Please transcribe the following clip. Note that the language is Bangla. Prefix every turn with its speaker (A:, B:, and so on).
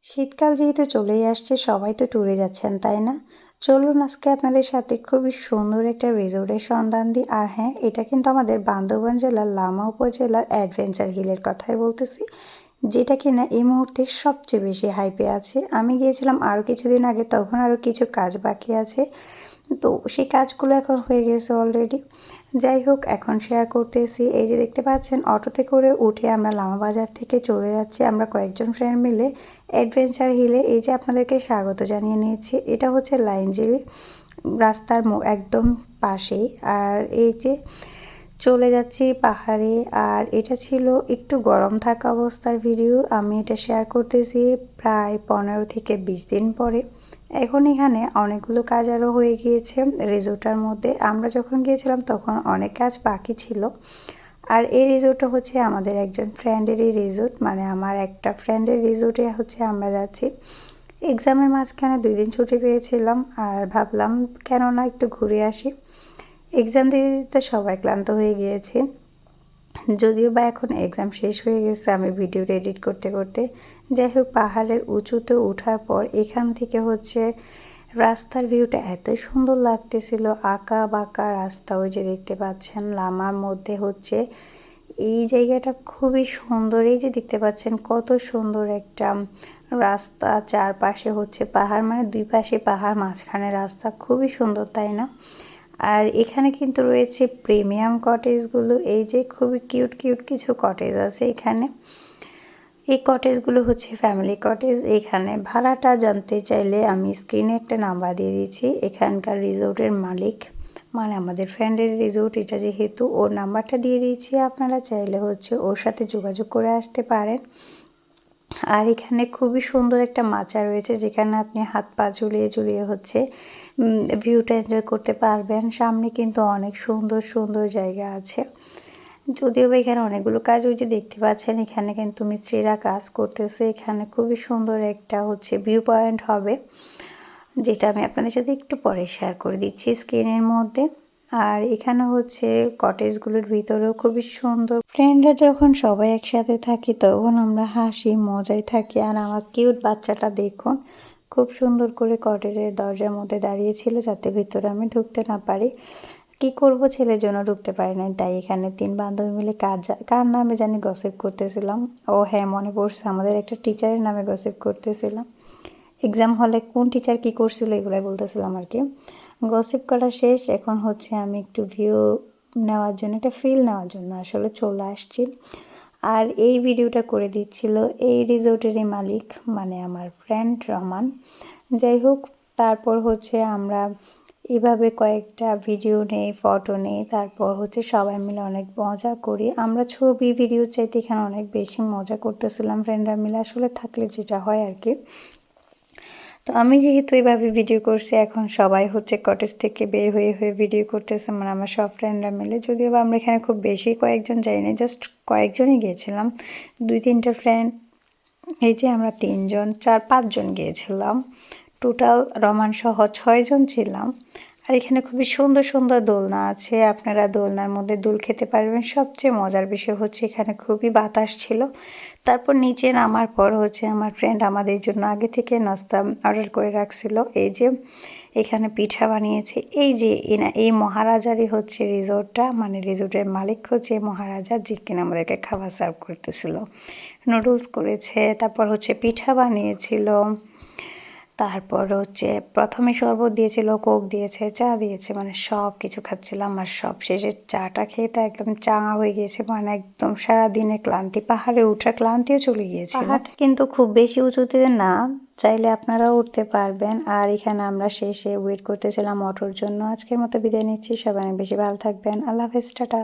A: শীতকাল যেহেতু চলেই আসছে সবাই তো ট্যুরে যাচ্ছেন, তাই না? চলুন আজকে আপনাদের সাথে খুবই সুন্দর একটা রিসোর্টের সন্ধান দিই। আর হ্যাঁ, এটা কিন্তু আমাদের বান্দরবান জেলার লামা উপজেলার অ্যাডভেঞ্চার হিলের কথাই বলতেছি। যেটা কিনা এই মুহূর্তে সবচেয়ে বেশি হাইপে আছে। আমি গিয়েছিলাম আরও কিছুদিন আগে, তখন আরও কিছু কাজ বাকি আছে। তো সেই কাজগুলো এখন হয়ে গেছে অলরেডি। যাই হোক, এখন শেয়ার করতেছি। এই যে দেখতে পাচ্ছেন, অটোতে করে উঠে আমরা লামা বাজার থেকে চলে যাচ্ছি আমরা কয়েকজন ফ্রেন্ড মিলে অ্যাডভেঞ্চার হিলে। এই যে আপনাদেরকে স্বাগত জানিয়ে নিয়েছি। এটা হচ্ছে লাইনজিরি রাস্তার একদম পাশেই। আর এই যে চলে যাচ্ছি পাহাড়ে। আর এটা ছিল একটু গরম থাকা অবস্থার ভিডিও। আমি এটা শেয়ার করতেছি প্রায় 15 থেকে 20 দিন পরে। এখন এখানে অনেকগুলো কাজ আরও হয়ে গিয়েছে রিসোর্টটার মধ্যে। আমরা যখন গিয়েছিলাম তখন অনেক কাজ বাকি ছিল। আর এই রিসোর্টটা হচ্ছে আমাদের একজন ফ্রেন্ডেরই রিসোর্ট, মানে আমার একটা ফ্রেন্ডের রিসোর্টে হচ্ছে আমরা যাচ্ছি। এক্সামের মাঝখানে 2 দিন ছুটি পেয়েছিলাম আর ভাবলাম কেন না একটু ঘুরে আসি। এক্সাম দিতে দিতে সবাই ক্লান্ত হয়ে গিয়েছে। যদিও বা এখন এক্সাম শেষ হয়ে গেছে, আমি ভিডিওটা এডিট করতে করতে। যাই হোক, পাহাড়ের উঁচুতে ওঠার পর এখান থেকে হচ্ছে রাস্তার ভিউটা এত সুন্দর লাগতেছিল। আঁকা বাঁকা রাস্তা, ওই যে দেখতে পাচ্ছেন লামার মধ্যে হচ্ছে এই জায়গাটা খুবই সুন্দর। এই যে দেখতে পাচ্ছেন কত সুন্দর একটা রাস্তা, চারপাশে হচ্ছে পাহাড়, মানে দুই পাশে পাহাড়, মাঝখানে রাস্তা, খুবই সুন্দর, তাই না? আর এখানে কিন্তু রয়েছে প্রিমিয়াম কটেজগুলো। এই যে খুবই কিউট কিউট কিছু কটেজ আছে এখানে। এই কটেজগুলো হচ্ছে ফ্যামিলি কটেজ। এখানে ভাড়াটা জানতে চাইলে আমি স্ক্রিনে একটা নাম্বার দিয়ে দিচ্ছি। এখানকার রিসোর্টের মালিক, মানে আমাদের ফ্রেন্ডের রিসোর্ট এটা যেহেতু, ওর নাম্বারটা দিয়ে দিচ্ছি। আপনারা চাইলে হচ্ছে ওর সাথে যোগাযোগ করে আসতে পারেন। আর এখানে খুবই সুন্দর একটা মাচা রয়েছে, যেখানে আপনি হাত পা ঝুলিয়ে ঝুলিয়ে হচ্ছে ভিউটা এনজয় করতে পারবেন। সামনে কিন্তু অনেক সুন্দর সুন্দর জায়গা আছে। যদিও বা এখানে অনেকগুলো কাজ, ওই যে দেখতে পাচ্ছেন এখানে কিন্তু মিস্ত্রিরা কাজ করতেছে। এখানে খুবই সুন্দর একটা হচ্ছে ভিউ পয়েন্ট হবে, যেটা আমি আপনাদের সাথে একটু পরে শেয়ার করে দিচ্ছি স্ক্রিনের মধ্যে। আর এখানে হচ্ছে কটেজগুলোর ভিতরেও খুবই সুন্দর। ফ্রেন্ডরা যখন সবাই একসাথে থাকি তখন আমরা হাসি মজায় থাকি। আর আমার কিউট বাচ্চাটা দেখুন, খুব সুন্দর করে কটেজের দরজার মধ্যে দাঁড়িয়েছিল যাতে ভিতরে আমি ঢুকতে না পারি। কি করব, ছেলের জন্য ঢুকতে পারি নাই, তাই এখানে 3 বান্ধবী মিলে কার নামে জানি গসিপ করতেছিলাম। ও হ্যাঁ, মনে পড়ছে, আমাদের একটা টিচারের নামে গসিপ করতেছিলাম। এক্সাম হলে কোন টিচার কি করছিল এগুলাই বলতেছিলাম আর কি। গসিপ করা শেষ, এখন হচ্ছে আমি একটু ভিউ নেওয়ার জন্য, একটা ফিল নেওয়ার জন্য আসলে চলে আসছি। আর এই ভিডিওটা করে দিচ্ছিল এই রিসোর্টেরই মালিক, মানে আমার ফ্রেন্ড রহমান। যাই হোক, তারপর হচ্ছে আমরা এভাবে কয়েকটা ভিডিও নেই, ফটো নেই, তারপর হচ্ছে সবাই মিলে অনেক মজা করি। আমরা ছবি ভিডিও চাইতে এখানে অনেক বেশি মজা করতেছিলাম ফ্রেন্ডরা মিলে, আসলে থাকলে যেটা হয় আর কি। তো আমি যেহেতু এইভাবে ভিডিও করছি, এখন সবাই হচ্ছে কটেজ থেকে বের হয়ে হয়ে ভিডিও করতেছে, মানে আমার সব ফ্রেন্ডরা মিলে। যদিও বা আমরা এখানে খুব বেশি কয়েকজন যাইনি, জাস্ট কয়েকজনই গিয়েছিলাম, 2-3টা ফ্রেন্ড। এই যে আমরা 3-4-5 জন গিয়েছিলাম, টোটাল রমান সহ 6 জন ছিলাম। আর এখানে খুবই সুন্দর সুন্দর দোলনা আছে, আপনারা দোলনার মধ্যে দোল খেতে পারবেন। সবচেয়ে মজার বিষয় হচ্ছে এখানে খুবই বাতাস ছিল। তারপর নিচে নামার পর হচ্ছে আমার ফ্রেন্ড আমাদের জন্য আগে থেকে নাস্তা অর্ডার করে রাখছিল। এই যে এখানে পিঠা বানিয়েছে। এই যে এই মহারাজারই হচ্ছে রিসোর্টটা, মানে রিসোর্টের মালিক হচ্ছে মহারাজা, যে কিনা আমাদেরকে খাবার সার্ভ করতেছিল। নুডলস করেছে, তারপর হচ্ছে পিঠা বানিয়েছিল, তারপর হচ্ছে প্রথমে শরবত দিয়েছিল, কোক দিয়েছে, চা দিয়েছে, মানে সব কিছু খাচ্ছিলাম। আর সব শেষে চাটা খেয়ে তো একদম চাঙা হয়ে গিয়েছে, মানে একদম সারাদিনের ক্লান্তি, পাহাড়ে ওঠার ক্লান্তিও চলে গিয়েছিল। পাহাড়টা কিন্তু খুব বেশি উঁচুতে না, চাইলে আপনারাও উঠতে পারবেন। আর এখানে আমরা শেষে ওয়েট করতেছিলাম অটোর জন্য। আজকের মতো বিদায় নিচ্ছি, সবাই বেশি ভালো থাকবেন। আল্লাহ হাফেজ, টাটা।